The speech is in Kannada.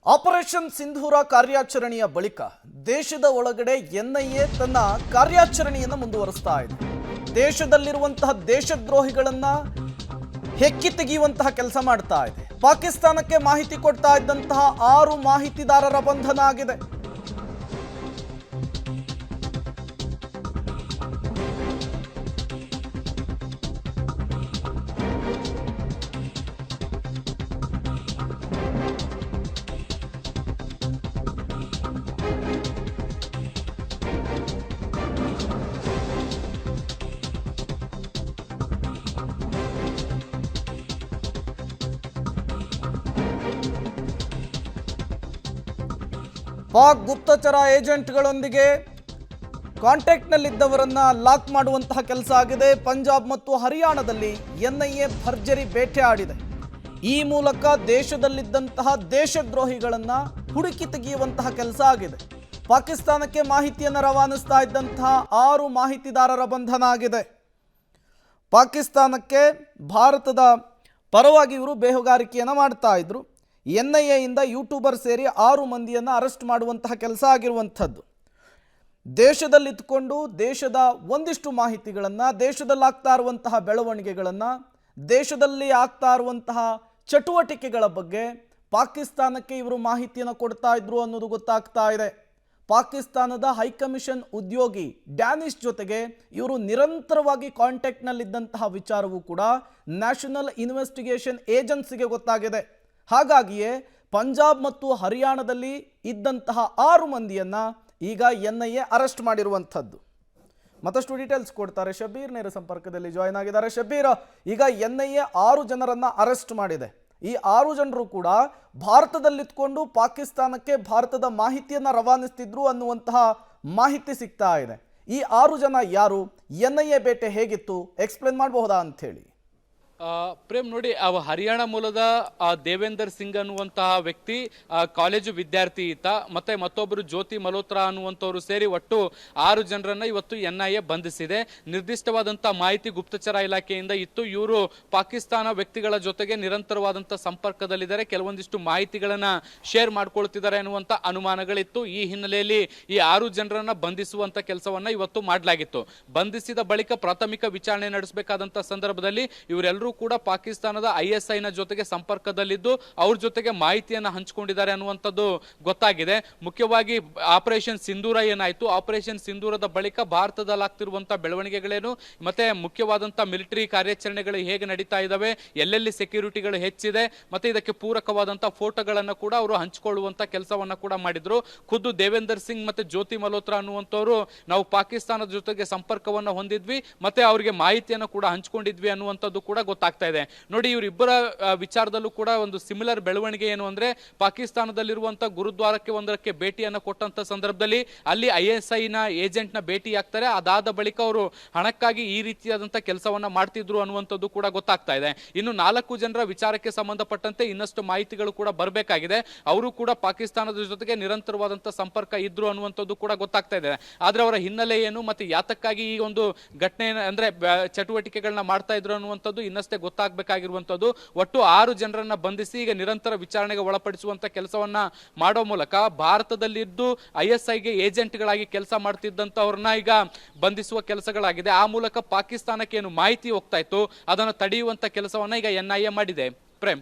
ಆಪರೇಷನ್ ಸಿಂಧೂರ ಕಾರ್ಯಾಚರಣೆಯ ಬಳಿಕ ದೇಶದ ಒಳಗಡೆ ಎನ್ಐಎ ತನ್ನ ಕಾರ್ಯಾಚರಣೆಯನ್ನು ಮುಂದುವರಿಸ್ತಾ ಇದೆ. ದೇಶದಲ್ಲಿರುವಂತಹ ದೇಶದ್ರೋಹಿಗಳನ್ನ ಹೆಕ್ಕಿ ತೆಗೆಯುವಂತಹ ಕೆಲಸ ಮಾಡ್ತಾ ಇದೆ. ಪಾಕಿಸ್ತಾನಕ್ಕೆ ಮಾಹಿತಿ ಕೊಡ್ತಾ ಇದ್ದಂತಹ 6 ಮಾಹಿತಿದಾರರ ಬಂಧನ ಆಗಿದೆ. ಪಾಕ್ ಗುಪ್ತಚರ ಏಜೆಂಟ್ಗಳೊಂದಿಗೆ ಕಾಂಟ್ಯಾಕ್ಟ್ನಲ್ಲಿದ್ದವರನ್ನ ಲಾಕ್ ಮಾಡುವಂತಹ ಕೆಲಸ ಆಗಿದೆ. ಪಂಜಾಬ್ ಮತ್ತು ಹರಿಯಾಣದಲ್ಲಿ ಎನ್ಐಎ ಭರ್ಜರಿ ಬೇಟೆ ಆಡಿದೆ. ಈ ಮೂಲಕ ದೇಶದಲ್ಲಿದ್ದಂತಹ ದೇಶದ್ರೋಹಿಗಳನ್ನು ಹುಡುಕಿ ತೆಗೆಯುವಂತಹ ಕೆಲಸ ಆಗಿದೆ. ಪಾಕಿಸ್ತಾನಕ್ಕೆ ಮಾಹಿತಿಯನ್ನು ರವಾನಿಸ್ತಾ ಇದ್ದಂತಹ 6 ಮಾಹಿತಿದಾರರ ಬಂಧನ ಆಗಿದೆ. ಪಾಕಿಸ್ತಾನಕ್ಕೆ ಭಾರತದ ಪರವಾಗಿ ಇವರು ಬೇಹುಗಾರಿಕೆಯನ್ನು ಮಾಡ್ತಾ ಇದ್ರು. ಎನ್ಐಎಯಿಂದ ಯೂಟ್ಯೂಬರ್ ಸೇರಿ 6 ಮಂದಿಯನ್ನು ಅರೆಸ್ಟ್ ಮಾಡುವಂತಹ ಕೆಲಸ ಆಗಿರುವಂಥದ್ದು. ದೇಶದಲ್ಲಿದ್ದುಕೊಂಡು ದೇಶದ ಒಂದಿಷ್ಟು ಮಾಹಿತಿಗಳನ್ನು, ದೇಶದಲ್ಲಿ ಆಗ್ತಾ ಇರುವಂತಹ ಬೆಳವಣಿಗೆಗಳನ್ನು, ದೇಶದಲ್ಲಿ ಆಗ್ತಾ ಇರುವಂತಹ ಚಟುವಟಿಕೆಗಳ ಬಗ್ಗೆ ಪಾಕಿಸ್ತಾನಕ್ಕೆ ಇವರು ಮಾಹಿತಿಯನ್ನು ಕೊಡ್ತಾ ಇದ್ರು ಅನ್ನೋದು ಗೊತ್ತಾಗ್ತಾ ಇದೆ. ಪಾಕಿಸ್ತಾನದ ಹೈಕಮಿಷನ್ ಉದ್ಯೋಗಿ ಡ್ಯಾನಿಶ್ ಜೊತೆಗೆ ಇವರು ನಿರಂತರವಾಗಿ ಕಾಂಟ್ಯಾಕ್ಟ್ನಲ್ಲಿದ್ದಂತಹ ವಿಚಾರವೂ ಕೂಡ ನ್ಯಾಷನಲ್ ಇನ್ವೆಸ್ಟಿಗೇಷನ್ ಏಜೆನ್ಸಿಗೆ ಗೊತ್ತಾಗಿದೆ. ಹಾಗಾಗಿಯೇ ಪಂಜಾಬ್ ಮತ್ತು ಹರಿಯಾಣದಲ್ಲಿ ಇದ್ದಂತಹ 6 ಮಂದಿಯನ್ನು ಈಗ ಎನ್ಐಎ ಅರೆಸ್ಟ್ ಮಾಡಿರುವಂಥದ್ದು. ಮತ್ತಷ್ಟು ಡೀಟೇಲ್ಸ್ ಕೊಡ್ತಾರೆ ಶಬೀರ್, ನೇರ ಸಂಪರ್ಕದಲ್ಲಿ ಜಾಯ್ನ್ ಆಗಿದ್ದಾರೆ. ಶಬೀರ್, ಈಗ ಎನ್ಐಎ 6 ಜನರನ್ನು ಅರೆಸ್ಟ್ ಮಾಡಿದೆ. ಈ 6 ಜನರು ಕೂಡ ಭಾರತದಲ್ಲಿದ್ದುಕೊಂಡು ಪಾಕಿಸ್ತಾನಕ್ಕೆ ಭಾರತದ ಮಾಹಿತಿಯನ್ನು ರವಾನಿಸ್ತಿದ್ರು ಅನ್ನುವಂತಹ ಮಾಹಿತಿ ಸಿಗ್ತಾ ಇದೆ. ಈ 6 ಜನ ಯಾರು, ಎನ್ಐಎ ಬೇಟೆ ಹೇಗಿತ್ತು, ಎಕ್ಸ್ಪ್ಲೇನ್ ಮಾಡಬಹುದಾ ಅಂಥೇಳಿ? ಪ್ರೇಮ್ ನೋಡಿ, ಹರಿಯಾಣ ಮೂಲದ ದೇವೇಂದರ್ ಸಿಂಗ್ ಅನ್ನುವಂತಹ ವ್ಯಕ್ತಿ ಕಾಲೇಜು ವಿದ್ಯಾರ್ಥಿ ಈತ, ಮತ್ತೆ ಮತ್ತೊಬ್ಬರು ಜ್ಯೋತಿ ಮಲ್ಹೋತ್ರಾ ಅನ್ನುವಂಥವ್ರು ಸೇರಿ ಒಟ್ಟು 6 ಜನರನ್ನ ಇವತ್ತು ಎನ್ಐಎ ಬಂಧಿಸಿದೆ. ನಿರ್ದಿಷ್ಟವಾದಂತಹ ಮಾಹಿತಿ ಗುಪ್ತಚರ ಇಲಾಖೆಯಿಂದ ಇತ್ತು. ಇವರು ಪಾಕಿಸ್ತಾನ ವ್ಯಕ್ತಿಗಳ ಜೊತೆಗೆ ನಿರಂತರವಾದಂತಹ ಸಂಪರ್ಕದಲ್ಲಿದ್ದಾರೆ, ಕೆಲವೊಂದಿಷ್ಟು ಮಾಹಿತಿಗಳನ್ನ ಶೇರ್ ಮಾಡ್ಕೊಳ್ತಿದ್ದಾರೆ ಅನ್ನುವಂಥ ಅನುಮಾನಗಳಿತ್ತು. ಈ ಹಿನ್ನೆಲೆಯಲ್ಲಿ ಈ 6 ಜನರನ್ನ ಬಂಧಿಸುವಂತ ಕೆಲಸವನ್ನ ಇವತ್ತು ಮಾಡಲಾಗಿತ್ತು. ಬಂಧಿಸಿದ ಬಳಿಕ ಪ್ರಾಥಮಿಕ ವಿಚಾರಣೆ ನಡೆಸಬೇಕಾದಂತಹ ಸಂದರ್ಭದಲ್ಲಿ ಇವರೆಲ್ಲರೂ ಕೂಡ ಪಾಕಿಸ್ತಾನದ ISI ನ ಜೊತೆಗೆ ಸಂಪರ್ಕದಲ್ಲಿದ್ದು ಅವ್ರ ಜೊತೆಗೆ ಮಾಹಿತಿಯನ್ನು ಹಂಚಿಕೊಂಡಿದ್ದಾರೆ ಅನ್ನುವಂಥದ್ದು ಗೊತ್ತಾಗಿದೆ. ಮುಖ್ಯವಾಗಿ ಆಪರೇಷನ್ ಸಿಂಧೂರ ಏನಾಯ್ತು, ಆಪರೇಷನ್ ಸಿಂಧೂರದ ಬಳಿಕ ಭಾರತದಲ್ಲಿ ಆಗ್ತಿರುವಂತಹ ಬೆಳವಣಿಗೆಗಳೇನು, ಮತ್ತೆ ಮುಖ್ಯವಾದಂತಹ ಮಿಲಿಟರಿ ಕಾರ್ಯಾಚರಣೆಗಳು ಹೇಗೆ ನಡೀತಾ ಇದಾವೆ, ಎಲ್ಲೆಲ್ಲಿ ಸೆಕ್ಯೂರಿಟಿಗಳು ಹೆಚ್ಚಿದೆ, ಮತ್ತೆ ಇದಕ್ಕೆ ಪೂರಕವಾದಂತಹ ಫೋಟೋಗಳನ್ನು ಕೂಡ ಅವರು ಹಂಚಿಕೊಳ್ಳುವಂತ ಕೆಲಸವನ್ನ ಕೂಡ ಮಾಡಿದ್ರು. ಖುದ್ದು ದೇವೇಂದರ್ ಸಿಂಗ್ ಮತ್ತೆ ಜ್ಯೋತಿ ಮಲ್ಹೋತ್ರಾ ಅನ್ನುವಂಥವ್ರು ನಾವು ಪಾಕಿಸ್ತಾನದ ಜೊತೆಗೆ ಸಂಪರ್ಕವನ್ನು ಹೊಂದಿದ್ವಿ, ಮತ್ತೆ ಅವರಿಗೆ ಮಾಹಿತಿಯನ್ನು ಕೂಡ ಹಂಚಿಕೊಂಡಿದ್ವಿ ಅನ್ನುವಂಥದ್ದು ಕೂಡ ಗೊತ್ತಾಗ್ತಾ ಇದೆ. ನೋಡಿ, ಇವರಿಬ್ಬರ ವಿಚಾರದಲ್ಲೂ ಕೂಡ ಒಂದು ಸಿಮಿಲರ್ ಬೆಳವಣಿಗೆ ಏನು ಅಂದ್ರೆ, ಪಾಕಿಸ್ತಾನದಲ್ಲಿರುವಂತಹ ಗುರುದ್ವಾರಕ್ಕೆ ಒಂದಕ್ಕೆ ಭೇಟಿಯನ್ನು ಕೊಟ್ಟಂತ ಸಂದರ್ಭದಲ್ಲಿ ಅಲ್ಲಿ ISI ನ ಏಜೆಂಟ್ ನ ಭೇಟಿ ಆಗ್ತಾರೆ. ಅದಾದ ಬಳಿಕ ಅವರು ಹಣಕ್ಕಾಗಿ ಈ ರೀತಿಯಾದಂತಹ ಕೆಲಸವನ್ನ ಮಾಡ್ತಿದ್ರು ಅನ್ನುವಂಥದ್ದು ಕೂಡ ಗೊತ್ತಾಗ್ತಾ ಇದೆ. ಇನ್ನು 4 ಜನರ ವಿಚಾರಕ್ಕೆ ಸಂಬಂಧಪಟ್ಟಂತೆ ಇನ್ನಷ್ಟು ಮಾಹಿತಿಗಳು ಕೂಡ ಬರಬೇಕಾಗಿದೆ. ಅವರು ಕೂಡ ಪಾಕಿಸ್ತಾನದ ಜೊತೆಗೆ ನಿರಂತರವಾದಂತಹ ಸಂಪರ್ಕ ಇದ್ರು ಅನ್ನುವಂಥದ್ದು ಕೂಡ ಗೊತ್ತಾಗ್ತಾ ಇದೆ. ಆದ್ರೆ ಅವರ ಹಿನ್ನೆಲೆ ಏನು ಮತ್ತೆ ಯಾತಕ್ಕಾಗಿ ಈ ಒಂದು ಘಟನೆ ಅಂದ್ರೆ ಚಟುವಟಿಕೆಗಳನ್ನ ಮಾಡ್ತಾ ಇದ್ರು ಅನ್ನುವಂಥದ್ದು ಇನ್ನಷ್ಟೇ ಗೊತ್ತಾಗಬೇಕಾಗಿರುವಂತದ್ದು. ಒಟ್ಟು 6 ಜನರನ್ನ ಬಂಧಿಸಿ ಈಗ ನಿರಂತರ ವಿಚಾರಣೆಗೆ ಒಳಪಡಿಸುವಂತ ಕೆಲಸವನ್ನ ಮಾಡೋ ಮೂಲಕ ಭಾರತದಲ್ಲಿದ್ದು ISIಗೆ ಏಜೆಂಟ್ಗಳಾಗಿ ಕೆಲಸ ಮಾಡ್ತಿದ್ದಂತವ್ರನ್ನ ಈಗ ಬಂಧಿಸುವ ಕೆಲಸಗಳಾಗಿದೆ. ಆ ಮೂಲಕ ಪಾಕಿಸ್ತಾನಕ್ಕೆ ಏನು ಮಾಹಿತಿ ಹೋಗ್ತಾ ಇತ್ತು ಅದನ್ನು ತಡೆಯುವಂತ ಕೆಲಸವನ್ನ ಈಗ NIA ಮಾಡಿದೆ.